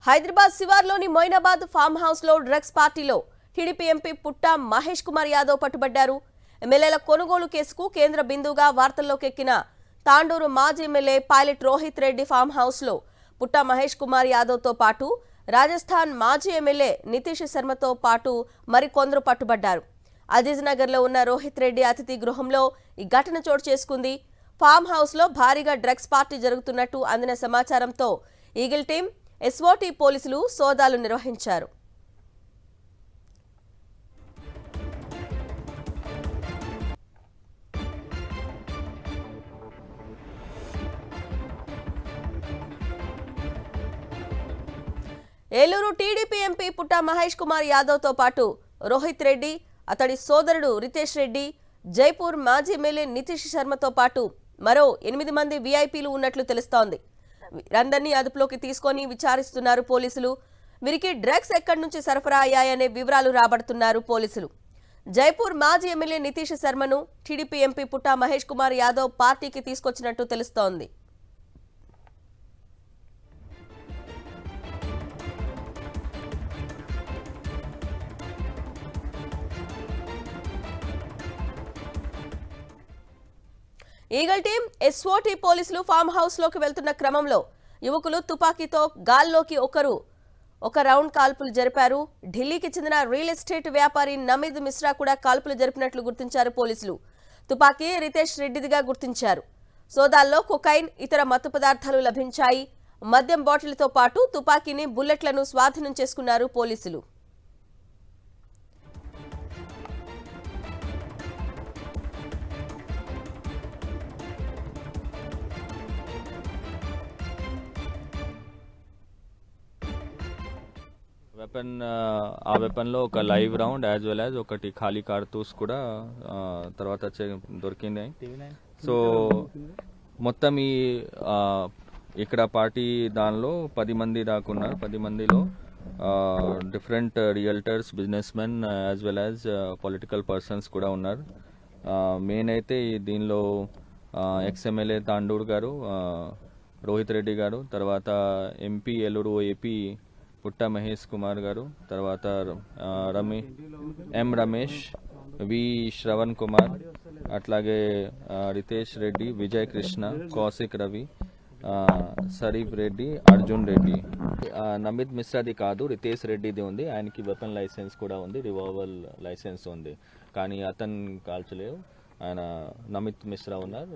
హైదరాబాద్ శివార్లోని Moinabad farm house లో drugs పార్టీలో టీడీపీ ఎంపీ పుట్టా మహేష్ కుమార్ యాదవ్ పట్టుబడ్డారు. ఎమ్మెల్యేల కొనుగోలు కేసుకు కేంద్ర బిందువుగా వార్తల్లోకి ఎక్కిన తాండూరు మాజీ MLA pilot Rohit Reddy farm house లో పుట్టా మహేష్ కుమార్ యాదవ్ తో పాటు రాజస్థాన్ మాజీ ఎమ్మెల్యే నితీష్ శర్మతో పాటు మరికొందరు పట్టుబడ్డారు. అజీజ్ నగర్ లో ఉన్న రోహిత్ రెడ్డి అతిథి గృహంలో ఈ ఘటన చోటు చేసుకుంది. ఫామ్ హౌస్ లో భారీగా డ్రగ్స్ పార్టీ జరుగుతున్నట్టు అందిన సమాచారంతో ఈగిల్ టీం ఎస్ఓటీ పోలీసులు సోదాలు నిర్వహించారు. ఏలూరు టీడీపీ ఎంపీ పుట్టా మహేష్ కుమార్ యాదవ్ తో పాటు రోహిత్ రెడ్డి, అతడి సోదరుడు రితేష్ రెడ్డి, జైపూర్ మాజీ ఎమ్మెల్యే నితీష్ శర్మతో పాటు మరో 8 మంది వీఐపీలు ఉన్నట్లు తెలుస్తోంది. వీరందరినీ అదుపులోకి తీసుకొని విచారిస్తున్నారు పోలీసులు. వీరికి డ్రగ్స్ ఎక్కడి నుంచి సరఫరా అయ్యాయనే వివరాలు రాబడుతున్నారు పోలీసులు. జైపూర్ మాజీ MLA Nitish శర్మను TDP MP Putta Mahesh Kumar Yadav పార్టీకి తీసుకొచ్చినట్టు తెలుస్తోంది. ఈగల్ టీం ఎస్ఓటీ పోలీసులు ఫామ్ హౌస్ లోకి వెళ్తున్న క్రమంలో యువకులు తుపాకీతో గాల్లోకి ఒక రౌండ్ కాల్పులు జరిపారు. ఢిల్లీకి చెందిన రియల్ ఎస్టేట్ వ్యాపారి నమీద్ మిశ్రా కూడా కాల్పులు జరిపినట్లు గుర్తించారు పోలీసులు. తుపాకీ రితేష్ రెడ్డిదిగా గుర్తించారు. సోదాల్లో కొకైన్, ఇతర మత్తు పదార్థాలు లభించాయి. మద్యం బాటిల్తో పాటు తుపాకీని, బుల్లెట్లను స్వాధీనం చేసుకున్నారు పోలీసులు. ఆ వెపన్లో ఒక live round as well as ఒకటి ఖాళీ కార్తూస్ కూడా తర్వాత దొరికింది. సో మొత్తం ఈ ఇక్కడ పార్టీ దానిలో 10 మంది దాకా ఉన్నారు. 10 మందిలో different realtors, business men as well as political persons కూడా ఉన్నారు. మెయిన్ అయితే దీనిలో ఎక్స్ఎమ్మెల్యే తాండూరు గారు, రోహిత్ రెడ్డి గారు, తర్వాత ఎంపీ ఏలూరు ఏపీ పుట్టా మహేష్ కుమార్ గారు, తర్వాత ఎం రమేష్, వి శ్రవణ్ కుమార్, అట్లాగే రితేష్ రెడ్డి, విజయ్ కృష్ణ, కౌశిక్ రవి, షరీఫ్ రెడ్డి, అర్జున్ రెడ్డి. నమిత్ మిశ్రాది కాదు, రితేష్ రెడ్డిది ఉంది. ఆయనకి వెపన్ లైసెన్స్ కూడా ఉంది, రివాల్వర్ లైసెన్స్ ఉంది. కానీ అతను కాల్చలేవు. ఆయన నమిత్ మిశ్రా ఉన్నారు,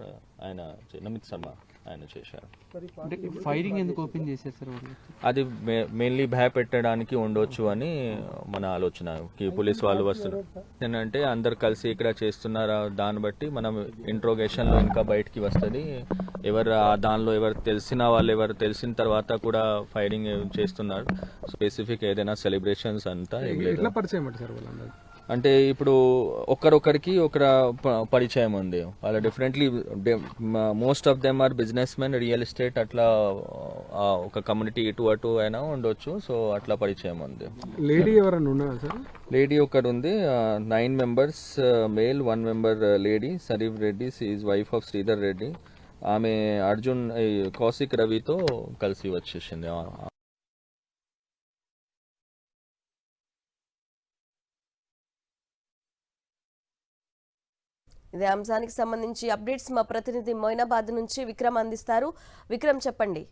ఆయన నమిత్ శర్మ ఆయన చేశారు. ఫైరింగ్ ఎందుకు ఓపెన్ చేసేసారు? అది మెయిన్లీ భయపెట్టడానికి ఉండొచ్చు అని మన ఆలోచన. పోలీస్ వాళ్ళు వస్తున్నారు ఏంటంటే అందరు కలిసి ఇక్కడ చేస్తున్నారా దాన్ని బట్టి మనం ఇంట్రోగేషన్లో ఇంకా బయటికి వస్తుంది. దానిలో ఎవరు తెలిసిన తర్వాత కూడా ఫైరింగ్ చేస్తున్నారు. స్పెసిఫిక్ ఏదైనా సెలబ్రేషన్స్ అంతా అంటే ఇప్పుడు ఒకరికి పరిచయం ఉంది. వాళ్ళ differently most of them are business men, real estate, అట్లా ఒక కమ్యూనిటీ ఇటు అటు అయినా ఉండొచ్చు. సో అట్లా పరిచయం ఉంది. లేడీ ఎవరన్నా ఉన్నారా సార్? లేడీ ఒకరు ఉంది. 9 members male, 1 member lady. Sharif Reddy is wife of Sridhar Reddy. ఆమె అర్జున్ కౌశిక్ రవితో కలిసి వచ్చేసింది. ఇదే అంశానికి సంబంధించి అప్డేట్స్ మా ప్రతినిధి మొయినాబాద్ నుంచి విక్రమ్ అందిస్తారు. విక్రమ్, చెప్పండి.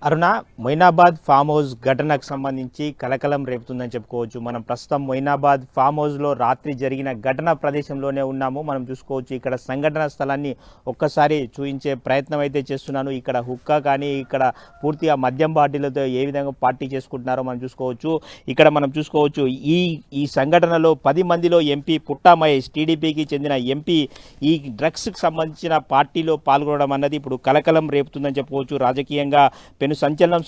అరుణ, మొయినాబాద్ ఫామ్ హౌస్ ఘటనకు సంబంధించి కలకలం రేపుతుందని చెప్పుకోవచ్చు. మనం ప్రస్తుతం మొయినాబాద్ ఫామ్ హౌస్లో రాత్రి జరిగిన ఘటన ప్రదేశంలోనే ఉన్నాము. మనం చూసుకోవచ్చు, ఇక్కడ సంఘటన స్థలాన్ని ఒక్కసారి చూపించే ప్రయత్నం అయితే చేస్తున్నాను. ఇక్కడ హుక్కా కానీ, ఇక్కడ పూర్తిగా మద్యం బాటిలతో ఏ విధంగా పార్టీ చేసుకుంటున్నారో మనం చూసుకోవచ్చు. ఇక్కడ మనం చూసుకోవచ్చు, ఈ సంఘటనలో 10 మందిలో ఎంపీ పుట్టా మహేష్, టీడీపీకి చెందిన ఎంపీ, ఈ డ్రగ్స్కి సంబంధించిన పార్టీలో పాల్గొనడం అన్నది ఇప్పుడు కలకలం రేపుతుందని చెప్పుకోవచ్చు. రాజకీయంగా పెను సంచలనం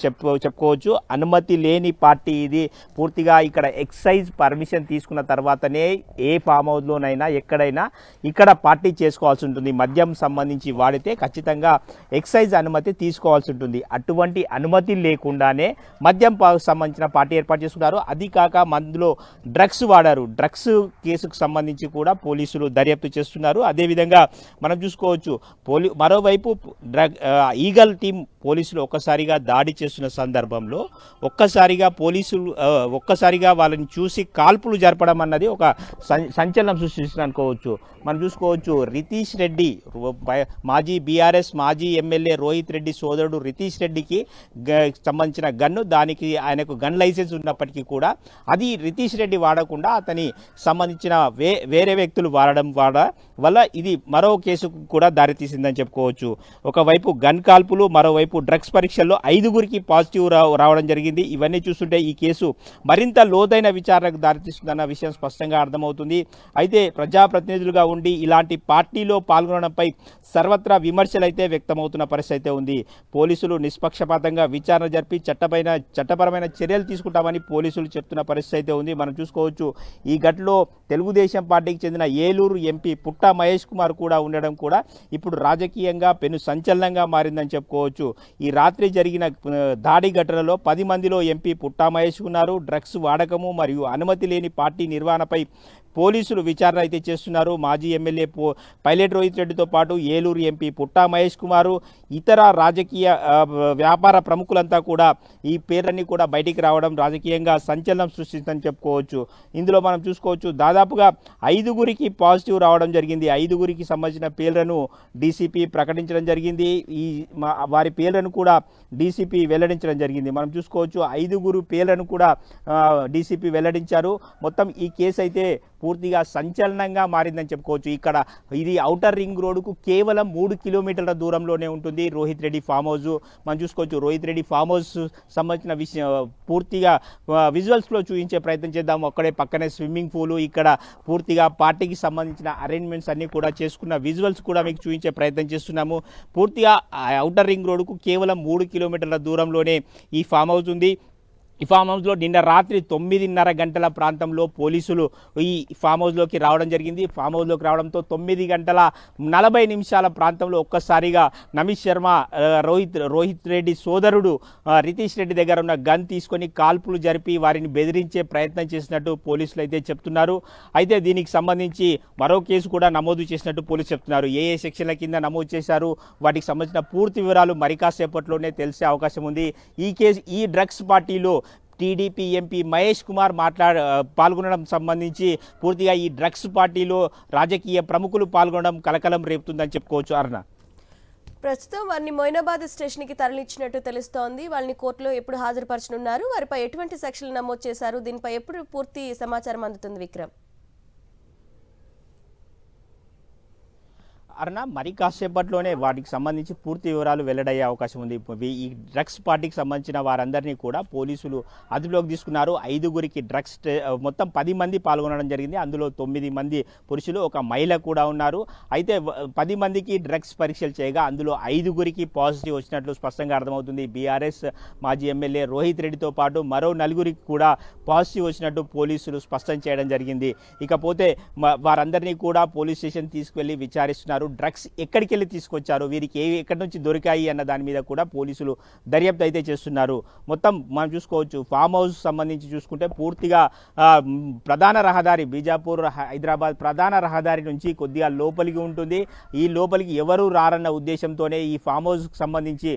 చెప్పుకోవచ్చు. అనుమతి లేని పార్టీ ఇది. పూర్తిగా ఇక్కడ ఎక్సైజ్ పర్మిషన్ తీసుకున్న తర్వాతనే ఏ ఫామ్ హౌస్లోనైనా ఎక్కడైనా ఇక్కడ పార్టీ చేసుకోవాల్సి ఉంటుంది. మద్యం సంబంధించి వాడితే ఖచ్చితంగా ఎక్సైజ్ అనుమతి తీసుకోవాల్సి ఉంటుంది. అటువంటి అనుమతి లేకుండానే మద్యం సంబంధించిన పార్టీ ఏర్పాటు చేసుకున్నారు. అది కాక మందులో డ్రగ్స్ వాడారు. డ్రగ్స్ కేసుకు సంబంధించి కూడా పోలీసులు దర్యాప్తు చేస్తున్నారు. అదేవిధంగా మనం చూసుకోవచ్చు మరోవైపు ఈగల్ టీం పోలీసులు ఒక్కసారిగా దాడి చేస్తున్న సందర్భంలో ఒక్కసారిగా వాళ్ళని చూసి కాల్పులు జరపడం అన్నది ఒక సంచలనం సృష్టిస్తుంది అనుకోవచ్చు. మనం చూసుకోవచ్చు రితీష్ రెడ్డి మాజీ బీఆర్ఎస్ మాజీ ఎమ్మెల్యే రోహిత్ రెడ్డి సోదరుడు రితీష్ రెడ్డికి సంబంధించిన గన్ను, దానికి ఆయనకు గన్ లైసెన్స్ ఉన్నప్పటికీ కూడా అది రితీష్ రెడ్డి వాడకుండా అతని సంబంధించిన వేరే వ్యక్తులు వాడడం వల్ల ఇది మరో కేసుకు కూడా దారితీసిందని చెప్పుకోవచ్చు. ఒకవైపు గన్ కాల్పులు, మరోవైపు డ్రగ్స్ పరీక్షల్లో 5గురికి పాజిటివ్ రావడం జరిగింది. ఇవన్నీ చూస్తుంటే ఈ కేసు మరింత లోతైన విచారణకు దారితీస్తుందన్న విషయం స్పష్టంగా అర్థమవుతుంది. అయితే ప్రజాప్రతినిధులుగా ఉండి ఇలాంటి పార్టీలో పాల్గొనడంపై సర్వత్రా విమర్శలు అయితే వ్యక్తమవుతున్న పరిస్థితి అయితే ఉంది. పోలీసులు నిష్పక్షపాతంగా విచారణ జరిపి చట్టపరమైన చర్యలు తీసుకుంటామని పోలీసులు చెప్తున్న పరిస్థితి అయితే ఉంది. మనం చూసుకోవచ్చు ఈ ఘటనలో తెలుగుదేశం పార్టీకి చెందిన ఏలూరు ఎంపీ పుట్టా మహేష్ కుమార్ కూడా ఉండడం కూడా ఇప్పుడు రాజకీయంగా పెను సంచలనంగా మారిందని చెప్పుకోవచ్చు. ఈ రాత్రి జరిగిన దాడి ఘటనలో 10 మందిలో ఎంపీ పుట్టా మహేష్ ఉన్నారు. డ్రగ్స్ వాడకము మరియు అనుమతి లేని పార్టీ నిర్వహణపై పోలీసులు విచారణ అయితే చేస్తున్నారు. మాజీ ఎమ్మెల్యే పైలట్ రోహిత్ రెడ్డితో పాటు ఏలూరు ఎంపీ పుట్టా మహేష్ కుమారు, ఇతర రాజకీయ వ్యాపార ప్రముఖులంతా కూడా ఈ పేర్లన్నీ కూడా బయటికి రావడం రాజకీయంగా సంచలనం సృష్టిందని చెప్పుకోవచ్చు. ఇందులో మనం చూసుకోవచ్చు దాదాపుగా 5గురికి పాజిటివ్ రావడం జరిగింది. 5గురికి సంబంధించిన పేర్లను డీసీపీ ప్రకటించడం జరిగింది. వారి పేర్లను కూడా డీసీపీ వెల్లడించడం జరిగింది. మనం చూసుకోవచ్చు 5గురు పేర్లను కూడా డీసీపీ వెల్లడించారు. మొత్తం ఈ కేసు అయితే పూర్తిగా సంచలనంగా మారిందని చెప్పుకోవచ్చు. ఇక్కడ ఇది ఔటర్ రింగ్ రోడ్డుకు కేవలం 3 కిలోమీటర్ల దూరంలోనే ఉంటుంది రోహిత్ రెడ్డి ఫామ్ హౌస్. మనం చూసుకోవచ్చు రోహిత్ రెడ్డి ఫామ్ హౌస్ సంబంధించిన విషయం పూర్తిగా విజువల్స్లో చూపించే ప్రయత్నం చేద్దాము. అక్కడే పక్కనే స్విమ్మింగ్ పూలు, ఇక్కడ పూర్తిగా పార్టీకి సంబంధించిన అరేంజ్మెంట్స్ అన్నీ కూడా చేసుకున్న విజువల్స్ కూడా మీకు చూపించే ప్రయత్నం చేస్తున్నాము. పూర్తిగా ఔటర్ రింగ్ రోడ్డుకు కేవలం 3 కిలోమీటర్ల దూరంలోనే ఈ ఫామ్ హౌస్ ఉంది. ఈ ఫామ్ హౌస్లో నిన్న రాత్రి 9:30 గంటల ప్రాంతంలో పోలీసులు ఈ ఫామ్ హౌస్లోకి రావడం జరిగింది. ఫామ్ హౌస్లోకి రావడంతో 9:40 ప్రాంతంలో ఒక్కసారిగా నమిత్ శర్మ రోహిత్ రెడ్డి సోదరుడు రితీష్ రెడ్డి దగ్గర ఉన్న గన్ తీసుకొని కాల్పులు జరిపి వారిని బెదిరించే ప్రయత్నం చేసినట్టు పోలీసులు అయితే చెప్తున్నారు. అయితే దీనికి సంబంధించి మరో కేసు కూడా నమోదు చేసినట్టు పోలీసులు చెప్తున్నారు. ఏ సెక్షన్ల కింద నమోదు చేశారు, వాటికి సంబంధించిన పూర్తి వివరాలు మరి కాసేపట్లోనే తెలిసే అవకాశం ఉంది. ఈ డ్రగ్స్ పార్టీలో టీడీపీ ఎంపీ మహేష్ కుమార్ పాల్గొనడం సంబంధించి పూర్తిగా ఈ డ్రగ్స్ పార్టీలో రాజకీయ ప్రముఖులు పాల్గొనడం కలకలం రేపుతుందని చెప్పుకోవచ్చు. అరుణ, ప్రస్తుతం వారిని మొయినాబాద్ స్టేషన్కి తరలించినట్టు తెలుస్తోంది. వాళ్ళని కోర్టులో ఎప్పుడు హాజరుపరచనున్నారు, వారిపై ఎటువంటి సెక్షన్లు నమోదు చేశారు, దీనిపై ఎప్పుడు పూర్తి సమాచారం అందుతుంది విక్రమ్? అరుణ, మరి కాసేపట్లోనే వాటికి సంబంధించి పూర్తి వివరాలు వెల్లడయ్యే అవకాశం ఉంది. ఈ డ్రగ్స్ పార్టీకి సంబంధించిన వారందరినీ కూడా పోలీసులు అదుపులోకి తీసుకున్నారు. 5గురికి డ్రగ్స్ మొత్తం 10 మంది పాల్గొనడం జరిగింది. అందులో 9 మంది పురుషులు, ఒక మహిళ కూడా ఉన్నారు. అయితే 10 మందికి డ్రగ్స్ పరీక్షలు చేయగా అందులో 5గురికి పాజిటివ్ వచ్చినట్లు స్పష్టంగా అర్థమవుతుంది. బీఆర్ఎస్ మాజీ ఎమ్మెల్యే రోహిత్ రెడ్డితో పాటు మరో 4గురికి కూడా పాజిటివ్ వచ్చినట్టు పోలీసులు స్పష్టం చేయడం జరిగింది. ఇకపోతే వారందరినీ కూడా పోలీస్ స్టేషన్ తీసుకువెళ్ళి విచారిస్తున్నారు. డ్రగ్స్ ఎక్కడికి వెళ్ళి తీసుకొచ్చారు, వీరికి ఎక్కడి నుంచి దొరికాయి అన్న దాని మీద కూడా పోలీసులు దర్యాప్తు అయితే చేస్తున్నారు. మొత్తం మనం చూసుకోవచ్చు ఫామ్ హౌస్ సంబంధించి చూసుకుంటే పూర్తిగా ప్రధాన రహదారి బీజాపూర్ హైదరాబాద్ ప్రధాన రహదారి నుంచి కొద్దిగా లోపలికి ఉంటుంది. ఈ లోపలికి ఎవరు రారన్న ఉద్దేశంతోనే ఈ ఫామ్ హౌస్కి సంబంధించి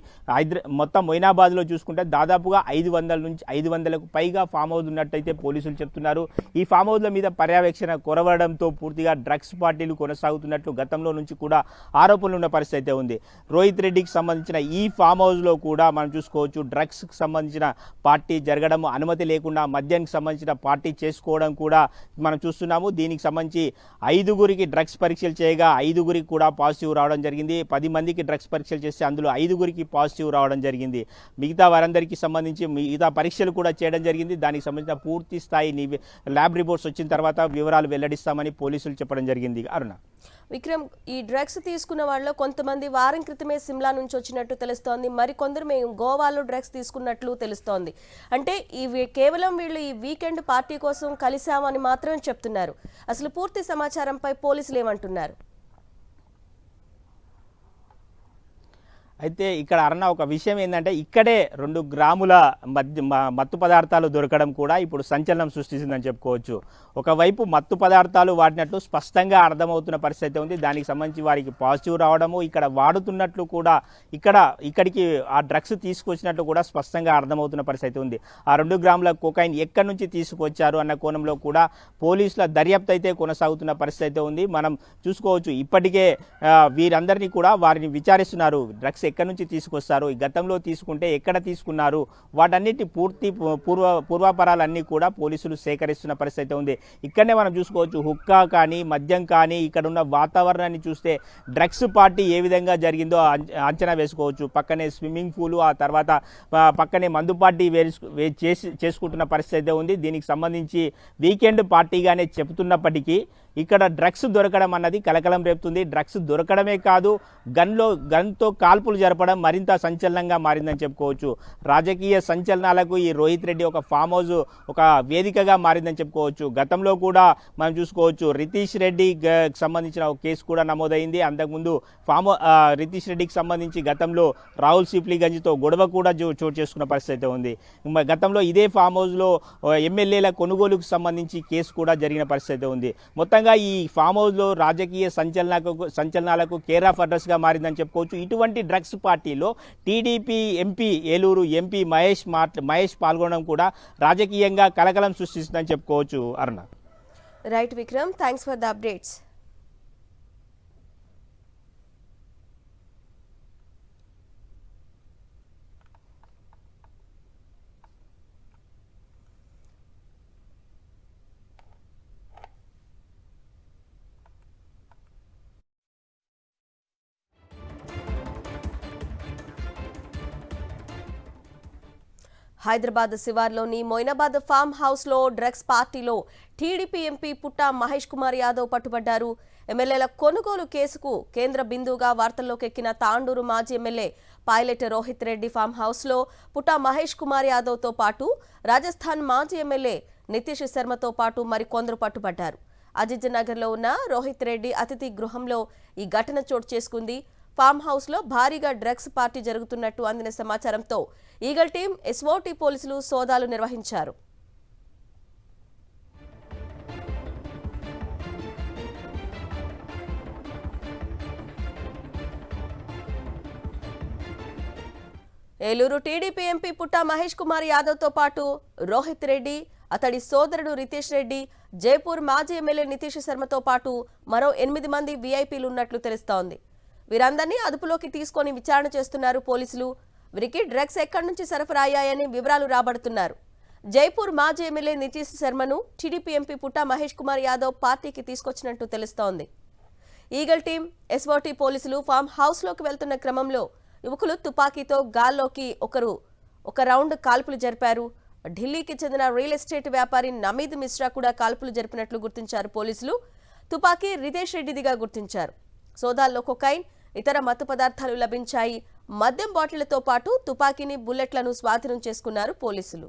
మొత్తం మొయినాబాద్లో చూసుకుంటే దాదాపుగా 500కు పైగా ఫామ్ హౌస్ ఉన్నట్టయితే పోలీసులు చెప్తున్నారు. ఈ ఫామ్ హౌస్ల మీద పర్యవేక్షణ కొరవడంతో పూర్తిగా డ్రగ్స్ పార్టీలు కొనసాగుతున్నట్లు గతంలో నుంచి కూడా ఆరోపణలు ఉన్న పరిస్థితి అయితే ఉంది. రోహిత్ రెడ్డికి సంబంధించిన ఈ ఫామ్ హౌస్లో కూడా మనం చూసుకోవచ్చు డ్రగ్స్కి సంబంధించిన పార్టీ జరగడం, అనుమతి లేకుండా మద్యానికి సంబంధించిన పార్టీ చేసుకోవడం కూడా మనం చూస్తున్నాము. దీనికి సంబంధించి 5గురికి డ్రగ్స్ పరీక్షలు చేయగా 5గురికి కూడా పాజిటివ్ రావడం జరిగింది. 10 మందికి డ్రగ్స్ పరీక్షలు చేస్తే అందులో 5గురికి పాజిటివ్ రావడం జరిగింది. మిగతా వారందరికీ సంబంధించి మిగతా పరీక్షలు కూడా చేయడం జరిగింది. దానికి సంబంధించిన పూర్తి స్థాయి ల్యాబ్ రిపోర్ట్స్ వచ్చిన తర్వాత వివరాలు వెల్లడిస్తామని పోలీసులు చెప్పడం జరిగింది. అరుణ. విక్రమ్, ఈ డ్రగ్స్ తీసుకున్న వాళ్ళలో కొంతమంది వారం క్రితమే సిమ్లా నుంచి వచ్చినట్టు తెలుస్తోంది, మరి కొందరు మేము గోవాలో డ్రగ్స్ తీసుకున్నట్లు తెలుస్తోంది. అంటే కేవలం వీళ్ళు ఈ వీకెండ్ పార్టీ కోసం కలిశామని మాత్రమే చెప్తున్నారు. అసలు పూర్తి సమాచారంపై పోలీసులు ఏమంటున్నారు? అయితే ఇక్కడ అన్న ఒక విషయం ఏంటంటే ఇక్కడే 2 గ్రాముల మత్తు పదార్థాలు దొరకడం కూడా ఇప్పుడు సంచలనం సృష్టించిందని చెప్పుకోవచ్చు. ఒకవైపు మత్తు పదార్థాలు వాడినట్లు స్పష్టంగా అర్థమవుతున్న పరిస్థితి ఉంది. దానికి సంబంధించి వారికి పాజిటివ్ రావడము, ఇక్కడ వాడుతున్నట్లు కూడా ఇక్కడికి ఆ డ్రగ్స్ తీసుకొచ్చినట్లు కూడా స్పష్టంగా అర్థమవుతున్న పరిస్థితి ఉంది. ఆ 2 గ్రాముల కోకైన్ ఎక్కడి నుంచి తీసుకొచ్చారు అన్న కోణంలో కూడా పోలీసుల దర్యాప్తు అయితే కొనసాగుతున్న పరిస్థితి ఉంది. మనం చూసుకోవచ్చు ఇప్పటికే వీరందరినీ కూడా వారిని విచారిస్తున్నారు. డ్రగ్స్ ఎక్కడి నుంచి తీసుకొస్తారు, గతంలో తీసుకుంటే ఎక్కడ తీసుకున్నారు, వాటన్నిటి పూర్తి పూర్వాపరాలన్నీ కూడా పోలీసులు సేకరిస్తున్న పరిస్థితి ఉంది. ఇక్కడనే మనం చూసుకోవచ్చు హుక్కా కానీ మద్యం కానీ ఇక్కడ ఉన్న వాతావరణాన్ని చూస్తే డ్రగ్స్ పార్టీ ఏ విధంగా జరిగిందో అంచనా వేసుకోవచ్చు. పక్కనే స్విమ్మింగ్ పూల్, ఆ తర్వాత పక్కనే మందు పార్టీ చేసుకుంటున్న పరిస్థితి ఉంది. దీనికి సంబంధించి వీకెండ్ పార్టీగానే చెబుతున్నప్పటికీ ఇక్కడ డ్రగ్స్ దొరకడం అన్నది కలకలం రేపుతుంది. డ్రగ్స్ దొరకడమే కాదు, గన్తో కాల్పులు జరపడం మరింత సంచలనంగా మారిందని చెప్పుకోవచ్చు. రాజకీయ సంచలనాలకు ఈ రోహిత్ రెడ్డి ఒక ఫామ్ హౌస్ ఒక వేదికగా మారిందని చెప్పుకోవచ్చు. గతంలో కూడా మనం చూసుకోవచ్చు రితీష్ రెడ్డికి సంబంధించిన ఒక కేసు కూడా నమోదైంది. అంతకుముందు రితీష్ రెడ్డికి సంబంధించి గతంలో రాహుల్ సిప్లీగంజ్తో గొడవ కూడా చోటు చేసుకున్న పరిస్థితి ఉంది. గతంలో ఇదే ఫామ్ హౌస్లో ఎమ్మెల్యేల కొనుగోలుకు సంబంధించి కేసు కూడా జరిగిన పరిస్థితి ఉంది. మొత్తంగా ఈ ఫామ్ హౌస్లో రాజకీయ సంచలనాలకు కేర్ ఆఫ్ అడ్రస్గా మారిందని చెప్పుకోవచ్చు. ఇటువంటి డ్రగ్స్ పార్టీలో TDP MP Eluru MP Mahesh పాల్గొనడం కూడా రాజకీయంగా కలకలం సృష్టిస్తుందని చెప్పుకోవచ్చు. Aruna. Right Vikram, thanks for the updates. Hyderabad శివార్లోని మొయినాబాద్ ఫామ్ హౌస్లో డ్రగ్స్ పార్టీలో టీడీపీ ఎంపీ పుట్టా మహేష్ కుమార్ యాదవ్ పట్టుబడ్డారు. ఎమ్మెల్యేల కొనుగోలు కేసుకు కేంద్ర బిందువుగా వార్తల్లోకి ఎక్కిన తాండూరు మాజీ MLA pilot Rohit Reddy farm హౌస్లో పుట్టా మహేష్ కుమార్ యాదవ్తో పాటు రాజస్థాన్ మాజీ ఎమ్మెల్యే నితీష్ శర్మతో పాటు మరికొందరు పట్టుబడ్డారు. అజిత్ నగర్లో ఉన్న రోహిత్ రెడ్డి అతిథి గృహంలో ఈ ఘటన చోటు చేసుకుంది. ఫామ్ హౌస్లో భారీగా డ్రగ్స్ పార్టీ జరుగుతున్నట్టు అందిన సమాచారంతో ఈగల్ టీం, ఎస్ఓటీ పోలీసులు సోదాలు నిర్వహించారు. ఏలూరు టీడీపీ ఎంపీ పుట్టా మహేష్ కుమార్ యాదవ్తో పాటు రోహిత్ రెడ్డి, అతడి సోదరుడు రితేష్ రెడ్డి, జైపూర్ మాజీ ఎమ్మెల్యే నితీష్ శర్మతో పాటు మరో 8 మంది వీఐపీలు ఉన్నట్లు తెలుస్తోంది. వీరందరినీ అదుపులోకి తీసుకొని విచారణ చేస్తున్నారు పోలీసులు. వీరికి డ్రగ్స్ ఎక్కడి నుంచి సరఫరా అయ్యాయని వివరాలు రాబడుతున్నారు. జైపూర్ మాజీ MLA Nitish శర్మను TDP MP Putta Mahesh Kumar Yadav పార్టీకి తీసుకొచ్చినట్టు తెలుస్తోంది. ఈగల్ టీం, ఎస్ఓటీ పోలీసులు ఫామ్ హౌస్లోకి వెళ్తున్న క్రమంలో యువకులు తుపాకీతో గాల్లోకి ఒక రౌండ్ కాల్పులు జరిపారు. ఢిల్లీకి చెందిన రియల్ ఎస్టేట్ వ్యాపారి నమీద్ మిశ్రా కూడా కాల్పులు జరిపినట్లు గుర్తించారు పోలీసులు. తుపాకీ రితేష్ రెడ్డిదిగా గుర్తించారు. సోదాల్లో కొకైన్, ఇతర మత్తు పదార్థాలు లభించాయి. మద్యం బాటిళ్లతో పాటు తుపాకీని, బుల్లెట్లను స్వాధీనం చేసుకున్నారు పోలీసులు.